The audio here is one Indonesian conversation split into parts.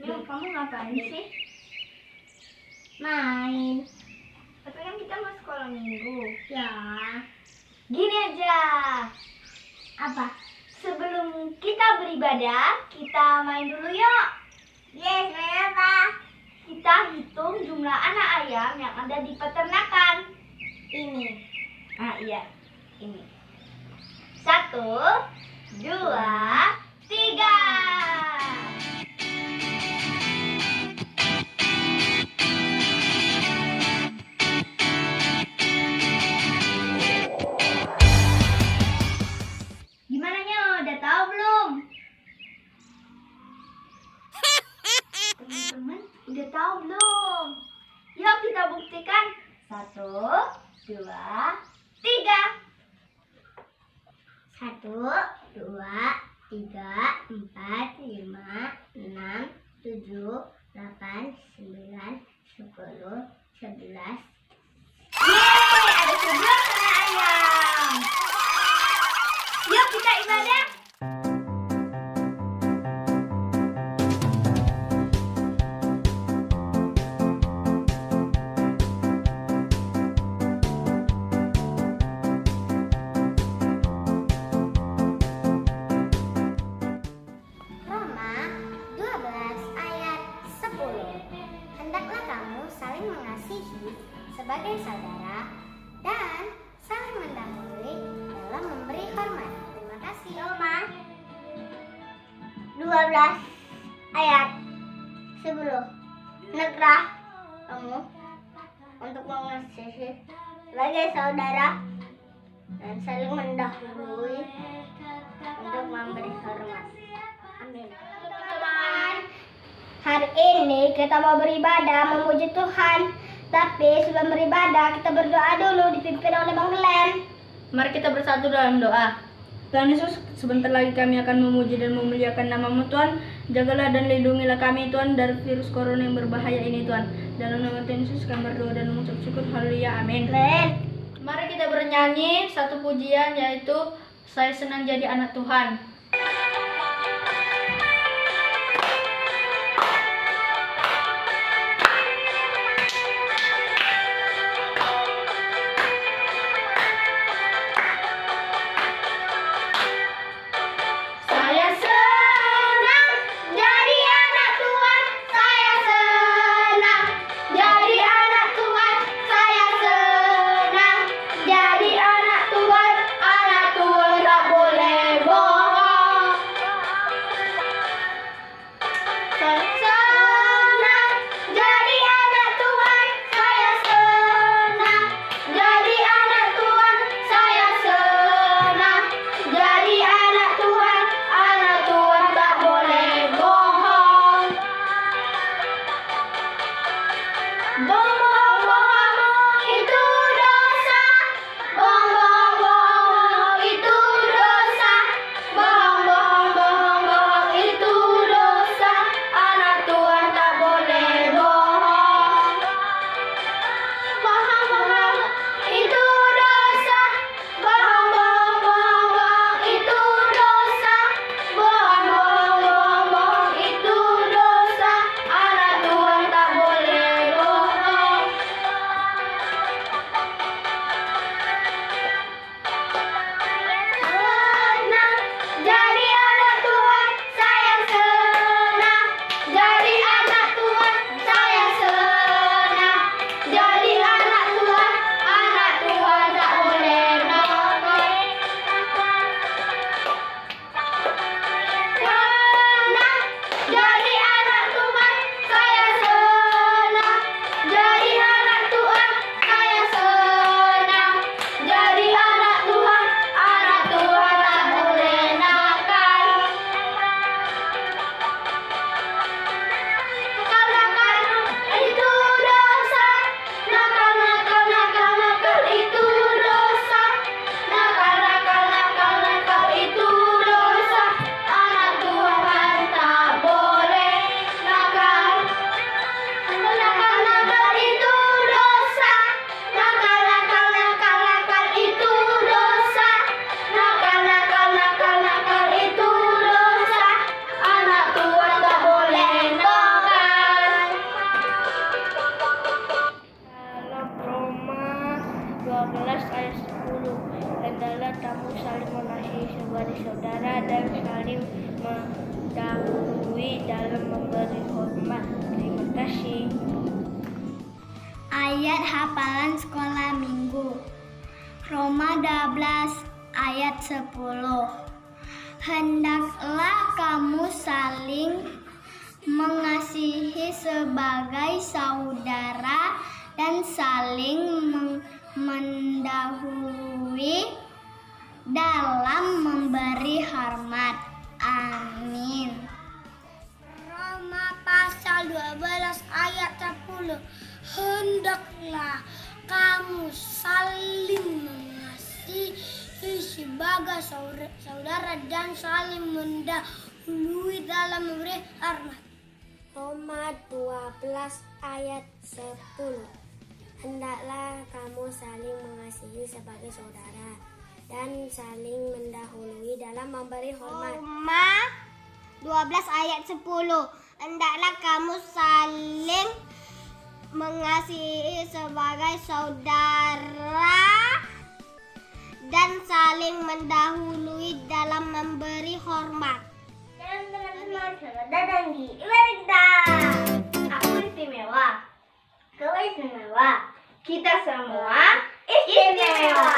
Mil, kamu ngapain sih? Main. Tapi kan kita mau sekolah minggu. Ya. Gini aja. Apa? Sebelum kita beribadah, kita main dulu yuk. Yes, main apa? Kita hitung jumlah anak ayam yang ada di peternakan. Ini. Ah iya, ini. 1, 2, 3. Gimana Nyo? Udah tahu belum? Teman-teman, udah tahu belum? Yuk kita buktikan. 1, 2, 3. 1, 2, 3, 4, 5, 6, 7, 8, 9, 10, 11. Yeay, ada 11 anak ayam. Yuk kita ibadah. Roma 12 ayat 10. Hendaklah kamu saling mengasihi sebagai saudara dan saling mendahului dalam memberi hormat. Terima kasih. Roma 12 ayat 10. Hendaklah kamu untuk mengasihi sebagai saudara dan saling mendahului untuk memberi hormat. Amin. Teman-teman, hari ini kita mau beribadah memuji Tuhan. Tapi sebelum beribadah kita berdoa dulu dipimpin oleh Bang Glenn. Mari kita bersatu dalam doa. Tuhan Yesus, sebentar lagi kami akan memuji dan memuliakan nama-Mu Tuhan. Jagalah dan lindungilah kami Tuhan dari virus corona yang berbahaya ini Tuhan. Dalam nama Tuhan Yesus kami berdoa dan mengucap syukur. Haleluya, amin. Mari kita bernyanyi satu pujian, yaitu Saya Senang Jadi Anak Tuhan. Saya senang jadi anak Tuhan, saya senang jadi anak Tuhan, saya senang jadi anak Tuhan tak boleh bohong. 12 ayat 10. Hendaklah kamu saling mengasihi sebagai saudara dan saling mendahului dalam memberi hormat. Terima kasih. Ayat hafalan sekolah minggu. Roma 12 ayat 10. Hendaklah kamu saling mengasihi sebagai saudara dan saling mendahului dalam memberi hormat. Amin. Roma pasal 12 ayat 10. Hendaklah kamu saling mengasihi sebagai saudara dan saling mendahului dalam memberi hormat. Roma 12 ayat 10. Hendaklah kamu saling mengasihi sebagai saudara dan saling mendahului dalam memberi hormat. Roma 12 ayat 10. Hendaklah kamu saling mengasihi sebagai saudara dan saling mendahului dalam memberi hormat. Teman-teman, selamat datang di Ibadah. Aku istimewa, kau istimewa, kita semua istimewa.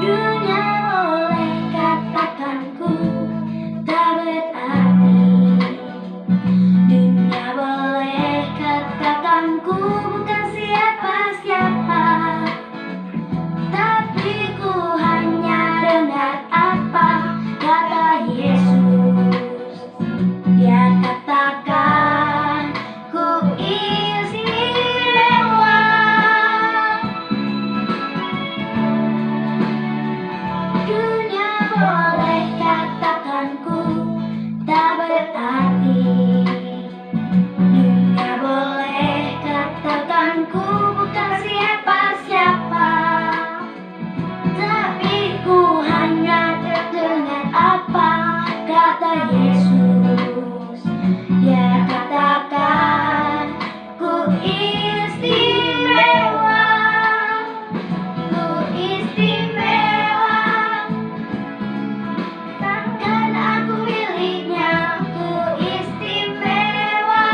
Dunia boleh katakan ku tak berarti. Dunia boleh katakan ku bukan siapa-siapa. Tapi ku hanya dengar apa kata Yesus. Dia katakan ku istimewa. Dunia boleh katakan ku tak berarti. Dunia boleh katakan ku bukan siapa-siapa. Tapi ku hanya terdengar apa kata Yesus. Dia katakan ku istimewa. Ku istimewa. Takkan aku miliknya. Ku istimewa.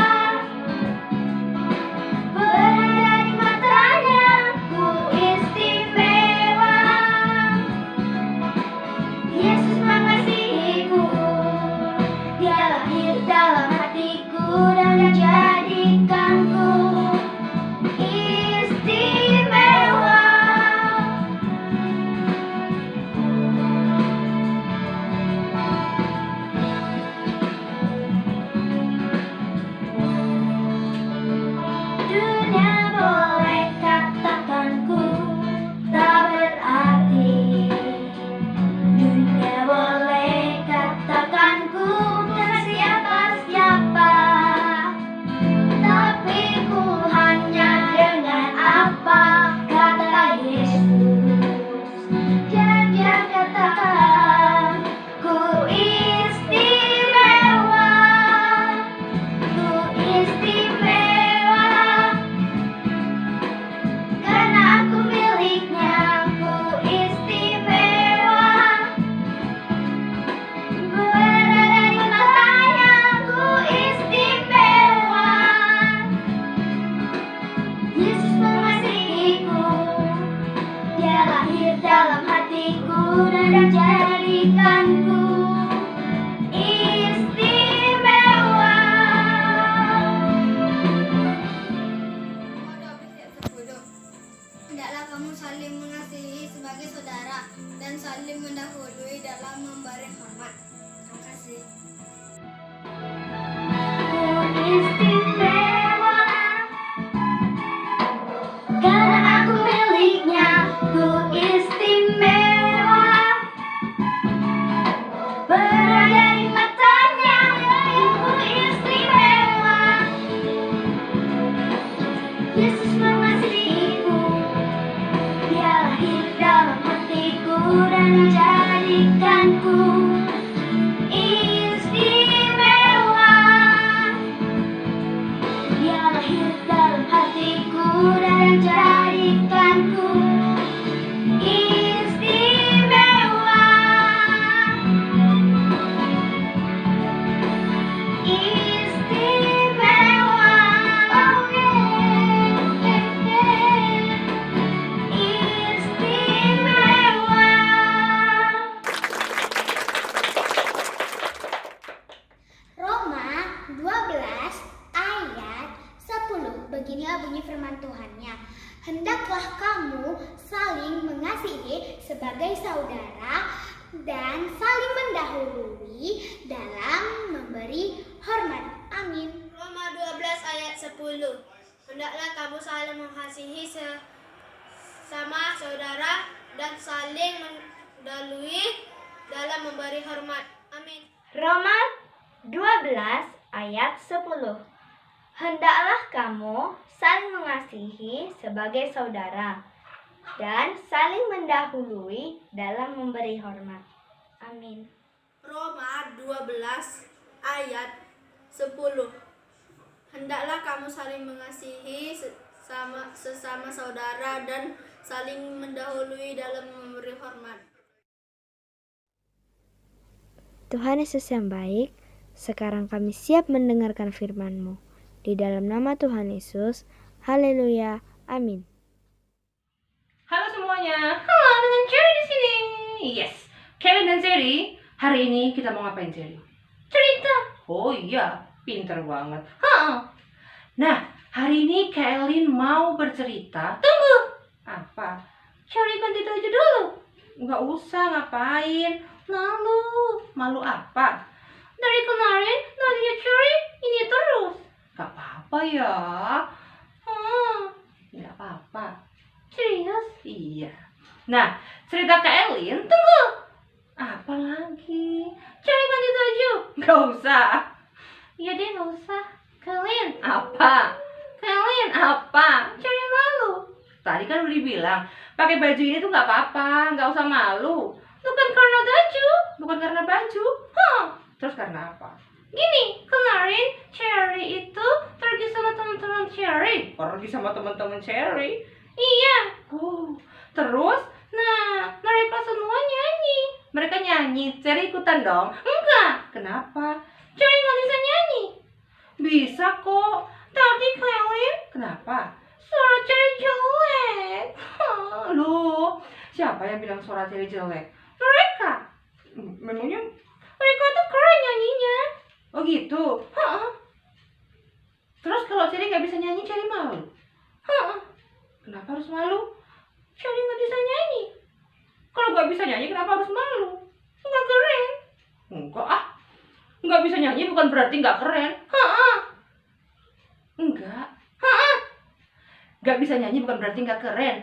Berada di matanya. Ku istimewa. Yesus mengasihiku. Dia lahir dalam hatiku dan menjadikanku istimewa. Dunia boleh katakan ku tak berarti. Dunia boleh katakan ku bukan siapa-siapa. Tapi ku hanya dengar apa kata Yesus. Dia katakan ku istimewa. Ku istimewa. Karena aku miliknya. Ku istimewa. Berada di matanya. Ku istimewa. Yesus mengasihiku. Dia lahir dalam hatiku dan menjadikanku istimewa. Hendaklah kamu saling mengasihi sebagai saudara dan saling mendahului dalam memberi hormat. Terima kasih. Ku istimewa. Karena aku miliknya. Ku istimewa. Berada di matanya. Ku istimewa. Yesus mengasihiku. Dia lahir dalam hatiku dan jadikanku istimewa. Dia lahir dalam hatiku dan jadikanku istimewa. Istimewa. Oh yeah. Istimewa. Roma 12 ayat 10. Beginilah bunyi firman Tuhannya. Hendaklah kamu saling mengasihi sebagai saudara dan saling mendahului dalam memberi hormat. Amin. Roma 12 ayat 10. Hendaklah kamu saling mengasihi sesama saudara dan saling mendahului dalam memberi hormat. Amin. Roma 12 ayat 10. Hendaklah kamu saling mengasihi sebagai saudara dan saling mendahului dalam memberi hormat. Amin. Roma 12 ayat 10. Hendaklah kamu saling mengasihi sesama saudara dan saling mendahului dalam memberi hormat. Tuhan Yesus yang baik, sekarang kami siap mendengarkan firman-Mu. Di dalam nama Tuhan Yesus, haleluya, amin. Halo semuanya, halo dengan Cherry di sini. Yes, Kelly dan Cherry, hari ini kita mau ngapain Cherry? Cerita. Oh iya, pinter banget. Nah, hari ini Kelly mau bercerita. Tunggu. Apa? Cherry ganti baju dulu. Nggak usah, ngapain? Malu apa? Dari kemarin, nadinya Cherry ini terus. Gak apa-apa ya. Gak apa-apa. Serius? Iya. Nah, cerita ke Elin, tunggu. Apa lagi? Cari ganti baju. Gak usah. Iya deh, gak usah. Kalian apa? Kalian apa? Cari malu. Tadi kan udah dibilang, pakai baju ini tuh gak apa-apa, gak usah malu. Bukan karena baju, bukan karena baju. Terus karena apa? Gini, kemarin Cherry itu pergi sama teman-teman Cherry. Pergi sama teman-teman Cherry? Iya. Terus, nah mereka semua nyanyi. Mereka nyanyi, Cherry ikutan dong? Enggak. Kenapa? Cherry nggak bisa nyanyi. Bisa kok. Tadi Kelly. Kenapa? Suara Cherry jelek. Loh, siapa yang bilang suara Cherry jelek? Mereka. Memangnya mereka tuh keren nyanyinya. Oh gitu? Terus kalau Cherry nggak bisa nyanyi, Cherry malu? Kenapa harus malu? Cherry nggak bisa nyanyi. Kalau nggak bisa nyanyi, kenapa harus malu? Nggak keren. Enggak ah. Nggak bisa nyanyi bukan berarti nggak keren. Enggak. Nggak bisa nyanyi bukan berarti nggak keren.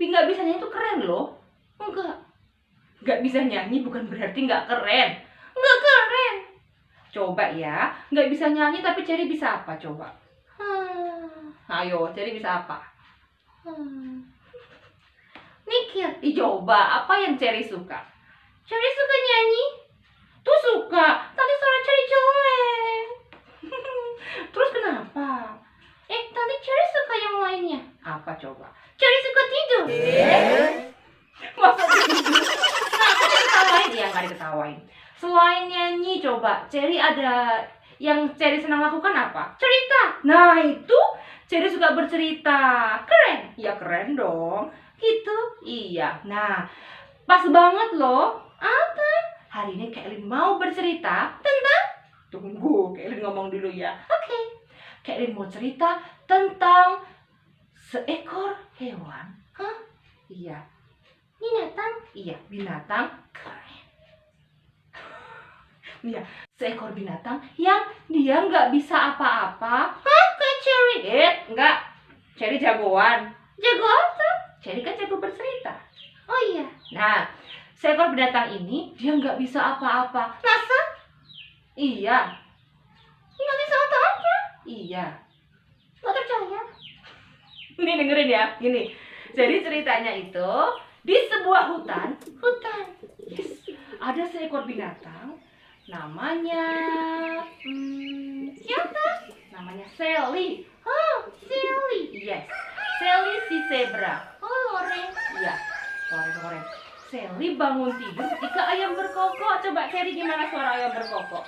Nggak bisa nyanyi itu keren loh. Enggak. Nggak bisa nyanyi bukan berarti nggak keren. Nggak keren. Coba ya, nggak bisa nyanyi tapi Cherry bisa apa coba? Ayo, Cherry bisa apa? Mikir, coba apa yang Cherry suka? Cherry suka nyanyi? Tuh suka, tadi suara Cherry jelek. Terus kenapa? Tadi Cherry suka yang lainnya. Apa coba? Cherry suka tidur. Masa tidur? Kenapa diketawain? Ya nggak diketawain. Selain nyanyi coba, Cherry ada yang Cherry senang lakukan apa? Cerita. Nah itu, Cherry suka bercerita. Keren? Ya keren dong. Gitu? Iya. Nah, pas banget loh. Apa? Hari ini Kelly mau bercerita tentang... Tunggu, Kelly ngomong dulu ya. Oke. Kelly mau cerita tentang seekor hewan. Iya. Binatang? Iya, binatang keren. Iya, seekor binatang yang dia nggak bisa apa-apa. Kayak Cherry? Enggak. Cherry jagoan. Jago apa? Cherry kan jago bercerita. Oh iya. Nah, seekor binatang ini dia nggak bisa apa-apa. Masa? Iya. Nggak bisa apa-apa? Iya. Nggak percaya? Nih dengerin ya, gini. Jadi ceritanya itu di sebuah hutan. Yes. Ada seekor binatang namanya siapa? Namanya Sally. Oh, Sally. Yes. Sally si zebra. Oh, Lore. Iya. Lore. Sally bangun tidur ketika ayam berkokok. Coba Sally gimana suara ayam berkokok?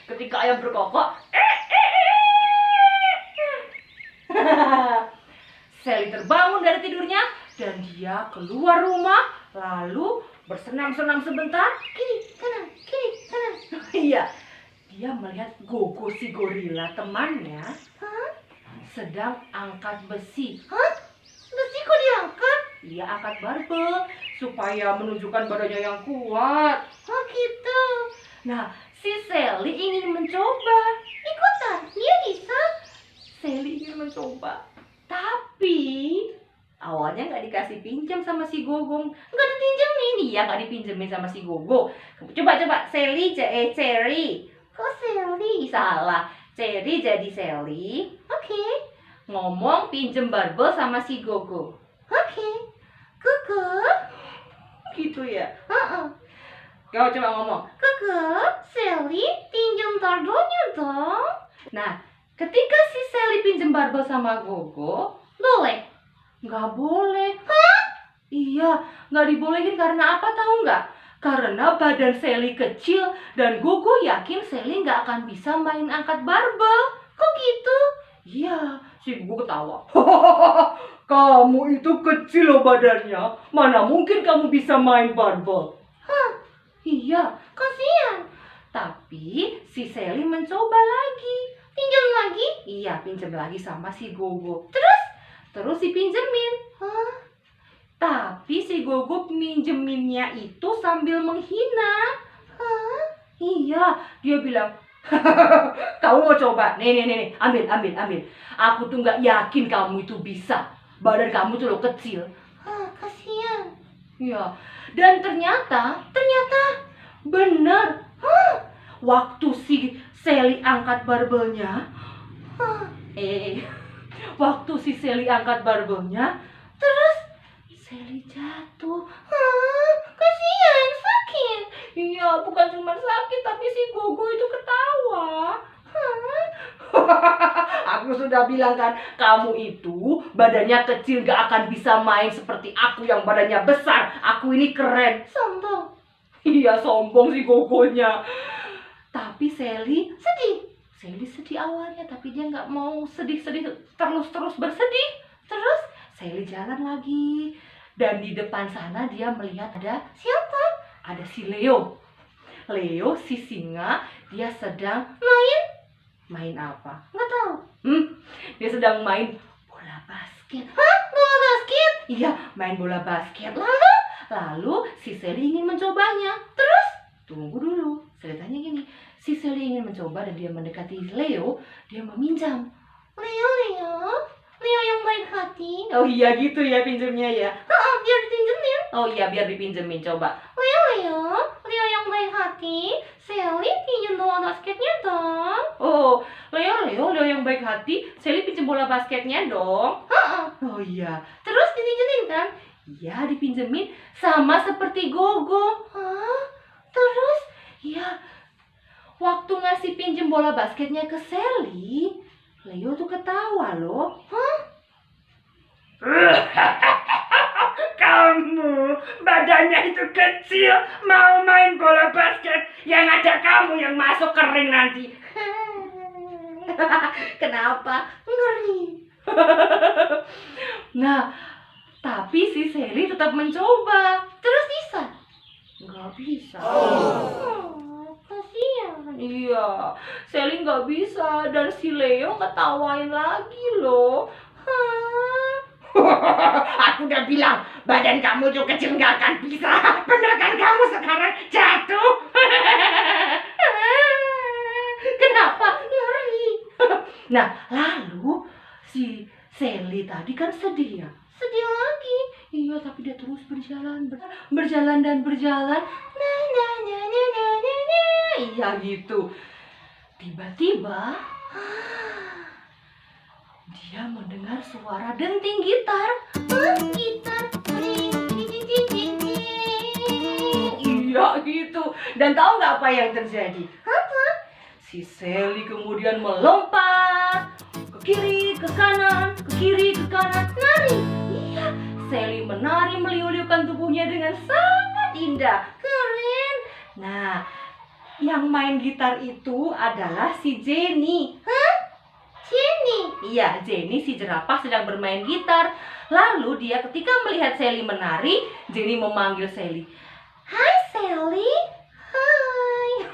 Ketika ayam berkokok. Sally terbangun dari tidurnya dan dia keluar rumah lalu bersenam-senam sebentar. Kiri, kanan. Iya. Dia melihat Gogo si gorila temannya sedang angkat besi. Besi kok diangkat? Dia angkat barbel supaya menunjukkan badannya yang kuat. Oh gitu. Nah, si Sally ingin mencoba. Ikutan, dia bisa. Sally ingin mencoba. Tapi awalnya nggak dikasih pinjam sama si Gogong. Nggak dipinjemin. Iya, nggak dipinjemin sama si Gogo. Coba. Sally Cherry. Kok Sally? Salah. Cherry jadi Sally. Oke. Ngomong pinjem barbel sama si Gogo. Oke. Gogo. Gitu ya. Kau coba ngomong. Gogo, Sally pinjem barbelnya dong. Nah, ketika si Sally pinjem barbel sama Gogo, boleh? Nggak boleh. Iya, nggak dibolehin karena apa tahu nggak? Karena badan Sally kecil dan Gogo yakin Sally nggak akan bisa main angkat barbel. Kok gitu? Iya, si Gogo ketawa. Kamu itu kecil loh badannya. Mana mungkin kamu bisa main barbel? Iya, kasihan. Tapi si Sally mencoba lagi. Pinjam lagi? Iya, pinjam lagi sama si Gogo. Terus dipinjemin. Tapi si Gogo minjeminnya itu sambil menghina. Iya, dia bilang, kamu mau coba? Nih, ambil. Aku tuh nggak yakin kamu itu bisa. Badan kamu tuh lo kecil. Kasihan. Iya, dan ternyata benar. Waktu si Sally angkat barbelnya, waktu si Sally angkat barbelnya, terus Sally jatuh. Kasihan, sakit. Iya, bukan cuma sakit, tapi si Gogo itu ketawa. Aku sudah bilang kan, kamu itu badannya kecil gak akan bisa main seperti aku yang badannya besar. Aku ini keren. Sombong. Iya, sombong si Gogonya. Tapi Sally sedih. Sally sedih awalnya, tapi dia nggak mau sedih-sedih terus bersedih. Terus Sally jalan lagi. Dan di depan sana dia melihat ada siapa? Ada si Leo. Leo si singa, dia sedang main apa? Nggak tahu. Dia sedang main bola basket. Bola basket? Iya, main bola basket. Lalu si Sally ingin mencobanya. Terus tunggu dulu. Ceritanya gini, si Sally ingin mencoba dan dia mendekati Leo, dia meminjam. Leo yang baik hati. Oh iya gitu ya pinjemnya ya. Biar dipinjemin. Oh iya biar dipinjemin, coba. Leo yang baik hati, Sally pinjam bola basketnya dong. Oh, Leo yang baik hati, Sally pinjam bola basketnya dong. Oh iya, terus dipinjemin kan? Iya dipinjemin, sama seperti Gogo. Terus, ya, waktu ngasih pinjem bola basketnya ke Sally, Leo tuh ketawa loh. Kamu badannya itu kecil, mau main bola basket, yang ada kamu yang masuk kering nanti. Kenapa? Ngeri. Nah, tapi si Sally tetap mencoba. Terus bisa? Nggak bisa. Kasihan. Iya, Sally nggak bisa dan si Leo ngetawain lagi loh. Aku udah bilang badan kamu tuh kecil nggak akan bisa. Bener kan kamu sekarang jatuh? Kenapa? Ngeri. Nah, lalu si Sally tadi kan sedih ya? Sedih lagi. Iya, tapi dia terus berjalan dan berjalan. Iya gitu. Tiba-tiba dia mendengar suara denting gitar. Gitar. Iya gitu. Dan tahu nggak apa yang terjadi? Apa? Si Sally kemudian melompat ke kiri, ke kanan, ke kiri, ke kanan, nari. Iya, Sally menari meliuk-liukkan tubuhnya dengan sangat indah. Keren. Nah, yang main gitar itu adalah si Jenny. Hah? Jenny? Iya, Jenny si jerapah sedang bermain gitar. Lalu dia ketika melihat Sally menari, Jenny memanggil Sally. Hai Sally. Hai.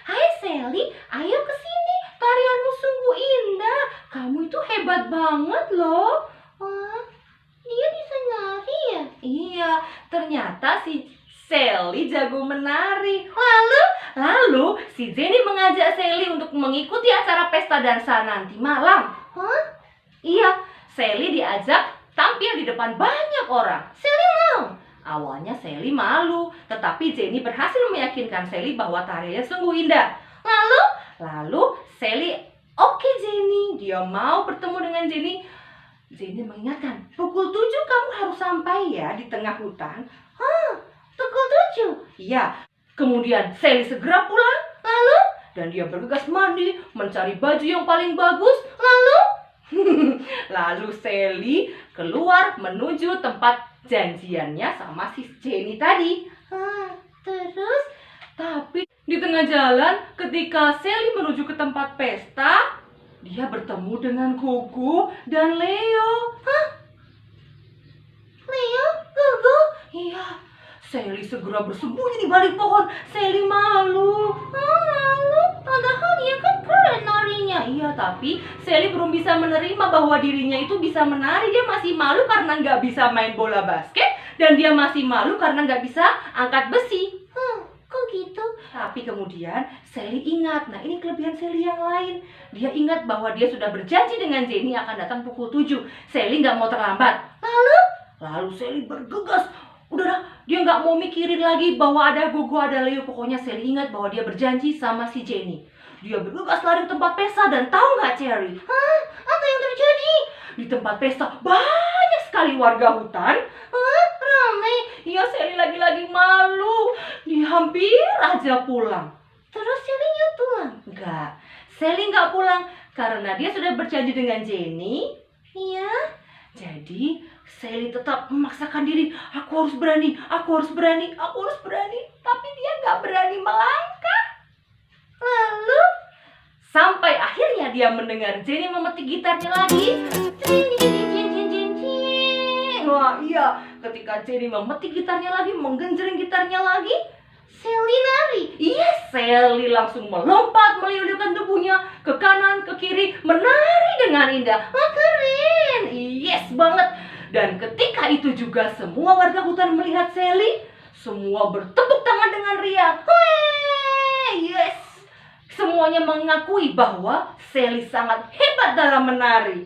Hai Sally, ayo ke sini. Tarianmu sungguh indah. Kamu itu hebat banget loh. Wah, dia bisa nari ya? Iya, ternyata si Sally jago menari. Lalu si Jenny mengajak Sally untuk mengikuti acara pesta dansa nanti malam. Hah? Iya, Sally diajak tampil di depan banyak orang. Sally mau. Awalnya Sally malu, tetapi Jenny berhasil meyakinkan Sally bahwa tariannya sungguh indah. Lalu Sally, oke Jenny, dia mau bertemu dengan Jenny. Jenny mengingatkan, pukul 7 kamu harus sampai ya di tengah hutan. Hah, pukul 7? Iya. Kemudian Sally segera pulang, dan dia bergegas mandi, mencari baju yang paling bagus. Lalu Sally keluar menuju tempat janjiannya sama si Jenny tadi. Terus? Tapi di tengah jalan ketika Sally menuju ke tempat pesta, dia bertemu dengan Gogo dan Leo. Hah? Leo? Gogo? Iya. Sally segera bersembunyi di balik pohon. Sally malu. Malu? Padahal dia kan keren narinya. Iya, tapi Sally belum bisa menerima bahwa dirinya itu bisa menari. Dia masih malu karena nggak bisa main bola basket. Dan dia masih malu karena nggak bisa angkat besi. Kok gitu? Tapi kemudian Sally ingat. Nah, ini kelebihan Sally yang lain. Dia ingat bahwa dia sudah berjanji dengan Jenny akan datang pukul 7. Sally nggak mau terlambat. Lalu Sally bergegas. Udahlah, dia nggak mau mikirin lagi bahwa ada Gogo, ada Leo. Pokoknya Sally ingat bahwa dia berjanji sama si Jenny. Dia bergegas lari ke tempat pesta dan tahu nggak Cherry? Hah? Apa yang terjadi? Di tempat pesta banyak sekali warga hutan. Ramai. Iya, Sally lagi-lagi malu. Dia hampir aja pulang. Terus Sally pulang? Nggak. Sally nggak pulang karena dia sudah berjanji dengan Jenny. Iya. Jadi Sally tetap memaksakan diri. Aku harus berani, aku harus berani, aku harus berani. Tapi dia nggak berani melangkah. Lalu sampai akhirnya dia mendengar Jenny memetik gitarnya lagi. Wah iya, ketika Jenny memetik gitarnya lagi, menggenjreng gitarnya lagi, Sally nari. Iya, Sally langsung melompat meliuk-liukkan tubuhnya ke kanan, ke kiri, menari dengan indah. Keren. Yes banget. Dan ketika itu juga semua warga hutan melihat Sally, semua bertepuk tangan dengan riang. Yes. Semuanya mengakui bahwa Sally sangat hebat dalam menari.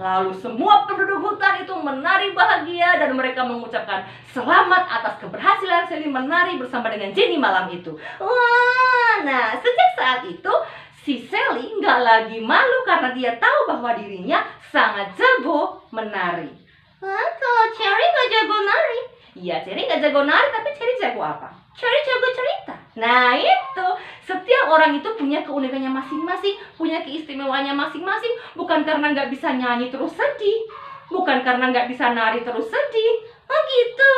Lalu semua penduduk hutan itu menari bahagia dan mereka mengucapkan selamat atas keberhasilan Sally menari bersama dengan Jenny malam itu. Wah, nah sejak saat itu si Sally nggak lagi malu karena dia tahu bahwa dirinya sangat jago menari. Kalau Cherry nggak jago nari? Iya, Cherry nggak jago nari, tapi Cherry jago apa? Cherry jago cerita. Nah itu, setiap orang itu punya keunikannya masing-masing, punya keistimewaannya masing-masing. Bukan karena nggak bisa nyanyi terus sedih, bukan karena nggak bisa nari terus sedih. Oh gitu.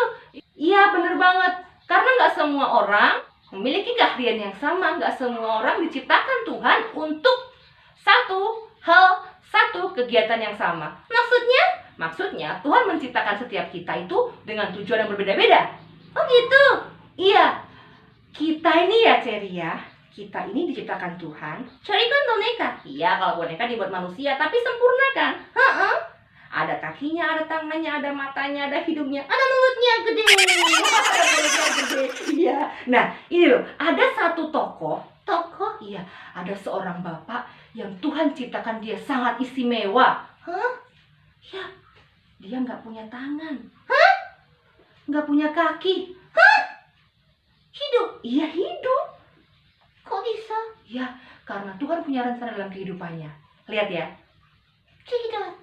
Iya bener banget. Karena nggak semua orang memiliki keahlian yang sama. Nggak semua orang diciptakan Tuhan untuk satu hal, satu kegiatan yang sama. Maksudnya Tuhan menciptakan setiap kita itu dengan tujuan yang berbeda-beda. Oh gitu. Iya, kita ini ya Cherry ya, kita ini diciptakan Tuhan. Cherry kan boneka. Iya, kalau boneka dibuat manusia, tapi sempurna kan? Ada kakinya, ada tangannya, ada matanya, ada hidungnya, ada mulutnya gede. Iya. Nah, ini loh, ada satu tokoh, iya, ada seorang bapak yang Tuhan ciptakan dia sangat istimewa. Ya, dia nggak punya tangan. Nggak punya kaki. Hidup? Iya hidup. Kok bisa? Ya, karena Tuhan punya rencana dalam kehidupannya. Lihat ya. Check it out.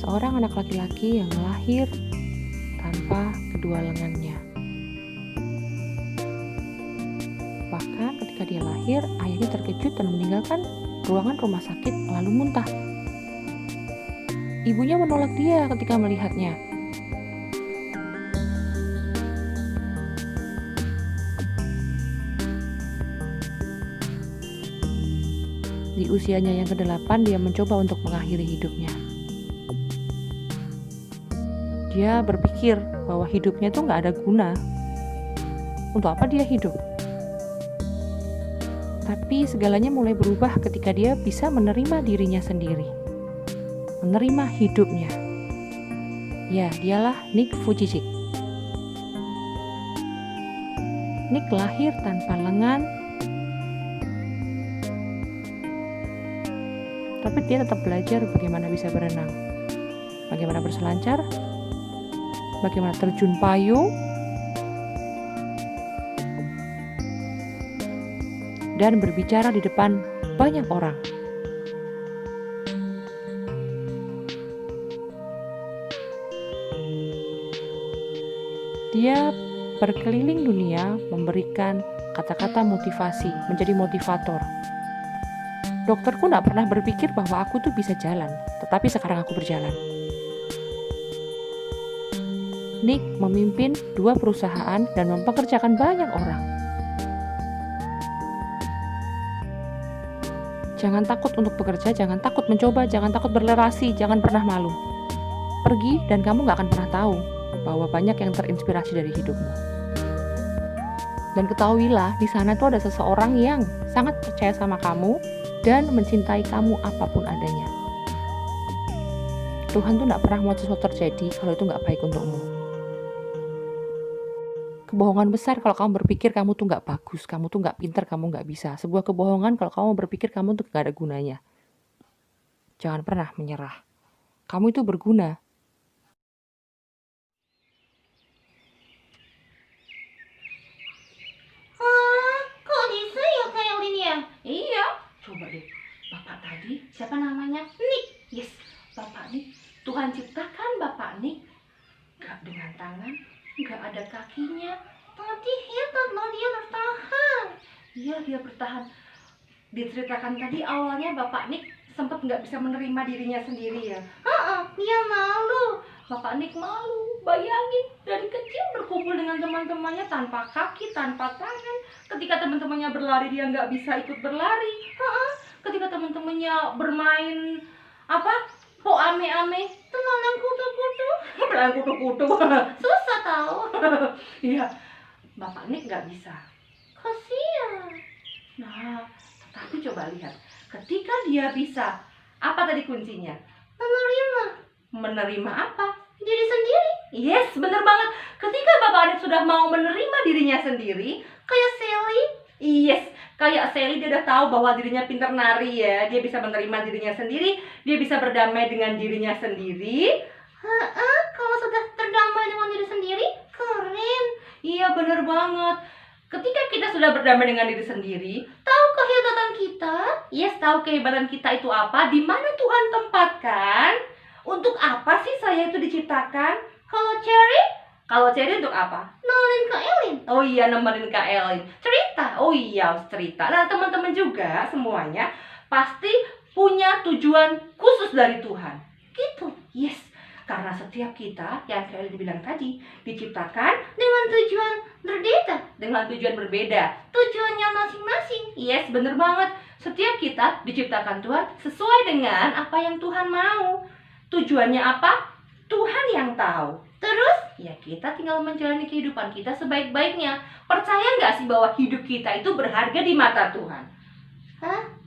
Seorang anak laki-laki yang lahir tanpa kedua lengannya. Bahkan ketika dia lahir, ayahnya terkejut dan meninggalkan ruangan rumah sakit lalu muntah. Ibunya menolak dia ketika melihatnya. Di usianya yang ke-8, dia mencoba untuk mengakhiri hidupnya. Dia berpikir bahwa hidupnya itu nggak ada guna. Untuk apa dia hidup? Tapi segalanya mulai berubah ketika dia bisa menerima dirinya sendiri. Menerima hidupnya. Ya, dialah Nick Vujicic. Nick lahir tanpa lengan, tapi dia tetap belajar bagaimana bisa berenang, bagaimana berselancar, bagaimana terjun payung, dan berbicara di depan banyak orang. Dia berkeliling dunia memberikan kata-kata motivasi, menjadi motivator. Dokterku gak pernah berpikir bahwa aku tuh bisa jalan, tetapi sekarang aku berjalan. Nick memimpin 2 perusahaan dan mempekerjakan banyak orang. Jangan takut untuk bekerja, jangan takut mencoba, jangan takut berrelasi, jangan pernah malu. Pergi dan kamu gak akan pernah tahu bahwa banyak yang terinspirasi dari hidupmu. Dan ketahuilah, di sana tuh ada seseorang yang sangat percaya sama kamu dan mencintai kamu apapun adanya. Tuhan tuh gak pernah mau sesuatu terjadi kalau itu gak baik untukmu. Kebohongan besar kalau kamu berpikir kamu tuh gak bagus, kamu tuh gak pintar, kamu gak bisa. Sebuah kebohongan kalau kamu berpikir kamu tuh gak ada gunanya. Jangan pernah menyerah. Kamu itu berguna. Kok bisa ya Kailin ya? Iya, coba deh. Bapak tadi, siapa namanya? Nick. Yes, Bapak Nick. Tuhan ciptakan Bapak Nick gak dengan tangan, gak ada kakinya. Tapi hebat loh dia bertahan. Iya, dia bertahan. Diceritakan tadi awalnya Bapak Nick sempat nggak bisa menerima dirinya sendiri ya. Dia malu. Bapak Nick malu. Bayangin, dari kecil berkumpul dengan teman-temannya tanpa kaki, tanpa tangan. Ketika teman-temannya berlari, dia nggak bisa ikut berlari. Ketika teman-temannya bermain po ame-ame, Tenanan kutu-kutu. berang kutu-kutu. Susah tahu. Iya, Bapak Nick nggak bisa. Kasian. Nah, tapi coba lihat, ketika dia bisa, apa tadi kuncinya? Menerima Menerima apa? diri sendiri. Yes, bener banget. Ketika Bapak Adik sudah mau menerima dirinya sendiri, Kayak Sally. yes, kayak Sally, dia udah tahu bahwa dirinya pintar nari ya. Dia bisa menerima dirinya sendiri, dia bisa berdamai dengan dirinya sendiri. Kalau sudah terdamai dengan diri sendiri, keren. Iya, bener banget. Ketika kita sudah berdamai dengan diri sendiri, Tahu kehebatan kita? yes, tahu kehebatan kita itu apa, di mana Tuhan tempatkan, untuk apa sih saya itu diciptakan? Kalau Cherry, Kalau Cherry untuk apa? nolin Kak Elin. Oh iya, nemenin Kak Elin. Cerita. Oh iya, cerita. Nah, teman-teman juga semuanya pasti punya tujuan khusus dari Tuhan. Gitu. Yes. Karena setiap kita, yang Kak Elin bilang tadi, diciptakan Dengan tujuan berbeda. dengan tujuan berbeda. Tujuannya masing-masing. Yes, bener banget. Setiap kita diciptakan Tuhan sesuai dengan apa yang Tuhan mau. Tujuannya apa? Tuhan yang tahu. Terus, Ya, kita tinggal menjalani kehidupan kita sebaik-baiknya. Percaya nggak sih bahwa hidup kita itu berharga di mata Tuhan?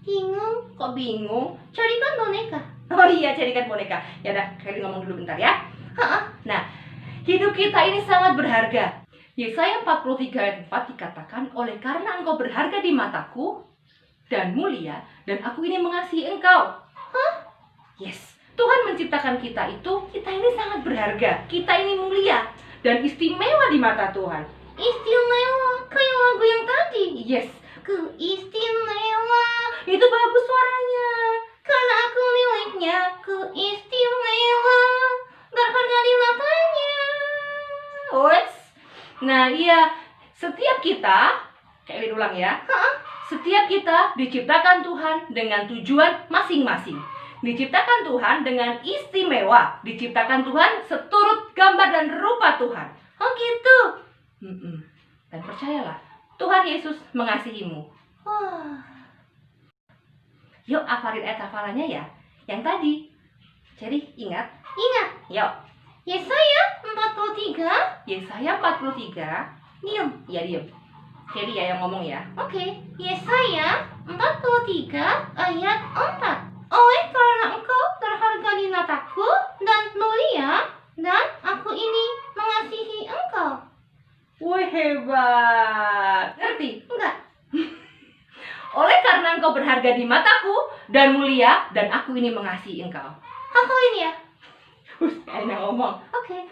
bingung. Kok bingung? Carikan boneka. Oh iya, carikan boneka. Ya udah, Kelly ngomong dulu bentar ya. Nah, hidup kita ini sangat berharga. Yesaya 43 ayat 4 dikatakan, oleh karena engkau berharga di mataku dan mulia, dan aku ini mengasihi engkau. Yes, Tuhan menciptakan kita ini sangat berharga. Kita ini mulia dan istimewa di mata Tuhan. Istimewa, kayak lagu yang tadi. Yes, Ku istimewa, itu bagus suaranya. karena aku miliknya. Ku istimewa, berharga di matanya. Wes. Nah, iya, setiap kita, kayak Elin ulang ya. Setiap kita diciptakan Tuhan dengan tujuan masing-masing. Diciptakan Tuhan dengan istimewa. Diciptakan Tuhan seturut gambar dan rupa Tuhan. Oh gitu. Dan percayalah, Tuhan Yesus mengasihimu. Wah. Yuk hafalin ayat hafalannya ya. Yang tadi. Jadi ingat. Ingat, Yuk. Yesaya 43. Yesaya 43. Diam. Ya diam. Jadi ya yang ngomong ya. Oke, Yesaya 43 ayat 4. Oleh karena engkau berharga di mataku dan mulia, dan aku ini mengasihi engkau. Wih, hebat. Ngerti? Enggak. Oleh karena engkau berharga di mataku dan mulia, dan aku ini mengasihi engkau. Hafalin ya. Enak ngomong. Oke.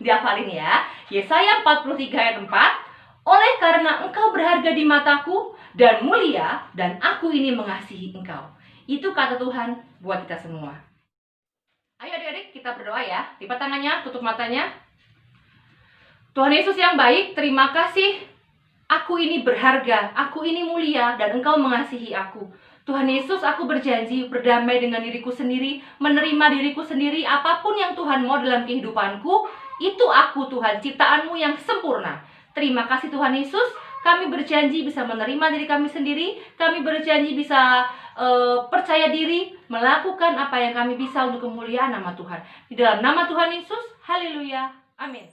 Dihafalin ya. Yesaya 43 ayat 4. Oleh karena engkau berharga di mataku dan mulia, dan aku ini mengasihi engkau. Itu kata Tuhan buat kita semua. Ayo adik-adik, kita berdoa ya. Lipat tangannya, tutup matanya. Tuhan Yesus yang baik, terima kasih. Aku ini berharga, aku ini mulia, dan engkau mengasihi aku. Tuhan Yesus, aku berjanji berdamai dengan diriku sendiri, menerima diriku sendiri, apapun yang Tuhan mau dalam kehidupanku, itu aku Tuhan, ciptaanmu yang sempurna. Terima kasih Tuhan Yesus, kami berjanji bisa menerima diri kami sendiri, kami berjanji bisa percaya diri, melakukan apa yang kami bisa untuk kemuliaan nama Tuhan. Di dalam nama Tuhan Yesus, haleluya, amin.